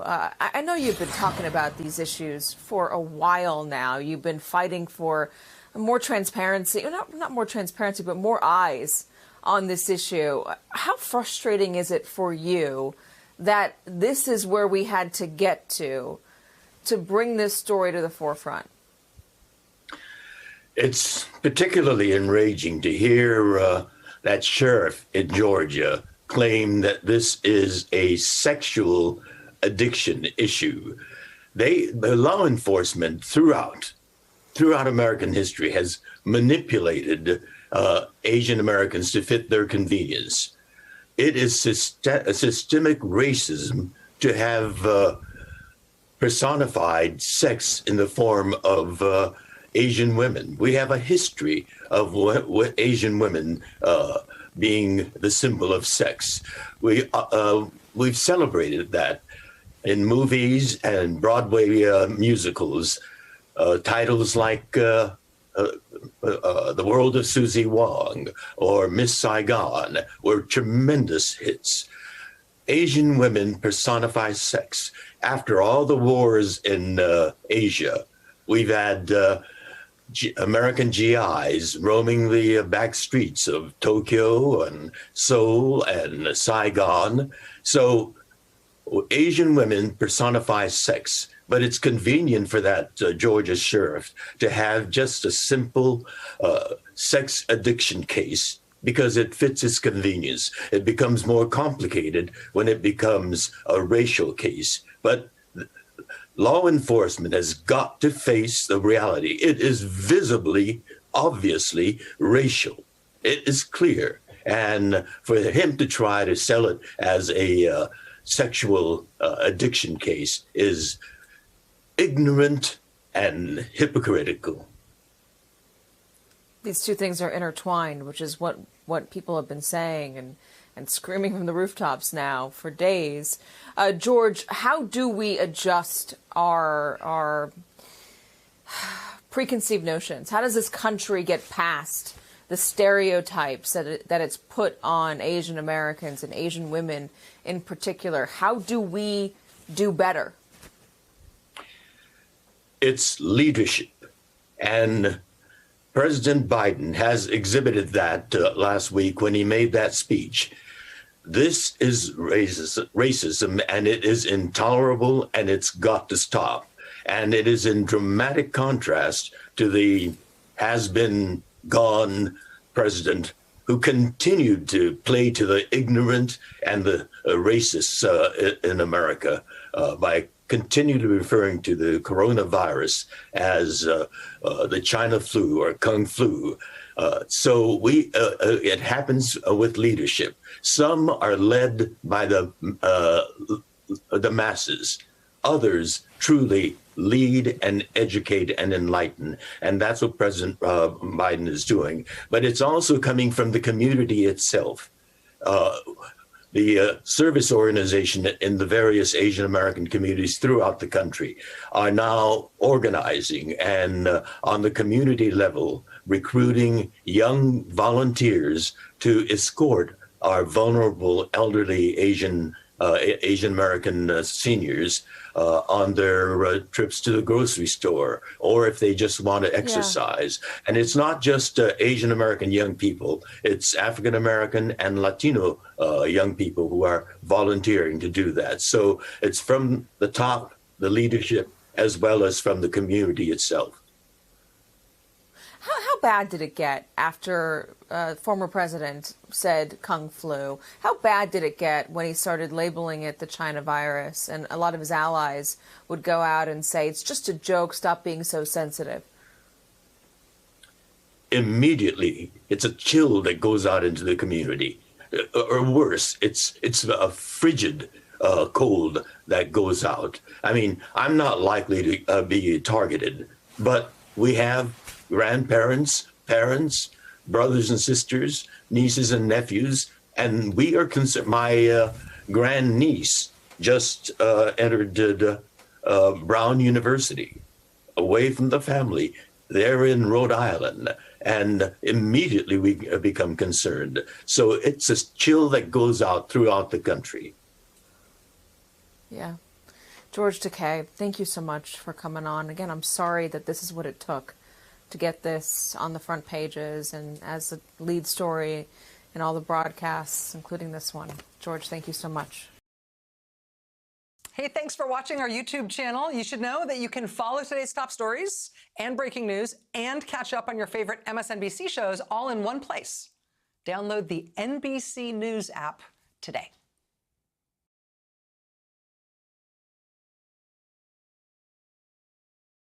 I know you've been talking about these issues for a while now. You've been fighting for more transparency, not more transparency, but more eyes on this issue. How frustrating is it for you that this is where we had to get to bring this story to the forefront? It's particularly enraging to hear that sheriff in Georgia claim that this is a sexual addiction issue. The law enforcement throughout American history has manipulated Asian Americans to fit their convenience. It is systemic racism to have personified sex in the form of Asian women. We have a history of Asian women being the symbol of sex. We've celebrated that in movies and Broadway musicals. Titles like The World of Susie Wong or Miss Saigon were tremendous hits. Asian women personify sex. After all the wars in Asia, we've had American GIs roaming the back streets of Tokyo and Seoul and Saigon. So Asian women personify sex, but it's convenient for that Georgia sheriff to have just a simple sex addiction case because it fits his convenience. It becomes more complicated when it becomes a racial case. But law enforcement has got to face the reality. It is visibly, obviously racial. It is clear. And for him to try to sell it as a sexual addiction case is ignorant and hypocritical. These two things are intertwined, which is what people have been saying and screaming from the rooftops now for days. George, how do we adjust our preconceived notions? How does this country get past the stereotypes that it's put on Asian Americans and Asian women in particular? How do we do better? It's leadership. And President Biden has exhibited that last week when he made that speech. This is racism, and it is intolerable, and it's got to stop. And it is in dramatic contrast to the has-been gone president who continued to play to the ignorant and the racists in America by continually referring to the coronavirus as the China flu or Kung flu. So it happens with leadership. Some are led by the masses. Others truly lead and educate and enlighten. And that's what President Biden is doing. But it's also coming from the community itself. The service organization in the various Asian American communities throughout the country are now organizing and on the community level, recruiting young volunteers to escort our vulnerable elderly Asian American seniors on their trips to the grocery store, or if they just want to exercise. Yeah. And it's not just Asian American young people, it's African American and Latino young people who are volunteering to do that. So it's from the top, the leadership, as well as from the community itself. How bad did it get after former president said Kung flu? How bad did it get when he started labeling it the China virus and a lot of his allies would go out and say, it's just a joke, stop being so sensitive? Immediately, it's a chill that goes out into the community. Or worse, it's a frigid cold that goes out. I mean, I'm not likely to be targeted, but we have grandparents, parents, brothers and sisters, nieces and nephews, and we are concerned. My grandniece just entered Brown University, away from the family. They're in Rhode Island, and immediately we become concerned. So it's a chill that goes out throughout the country. Yeah. George Takei, thank you so much for coming on. Again, I'm sorry that this is what it took to get this on the front pages and as a lead story in all the broadcasts, including this one. George, thank you so much. Hey, thanks for watching our YouTube channel. You should know that you can follow today's top stories and breaking news and catch up on your favorite MSNBC shows all in one place. Download the NBC News app today.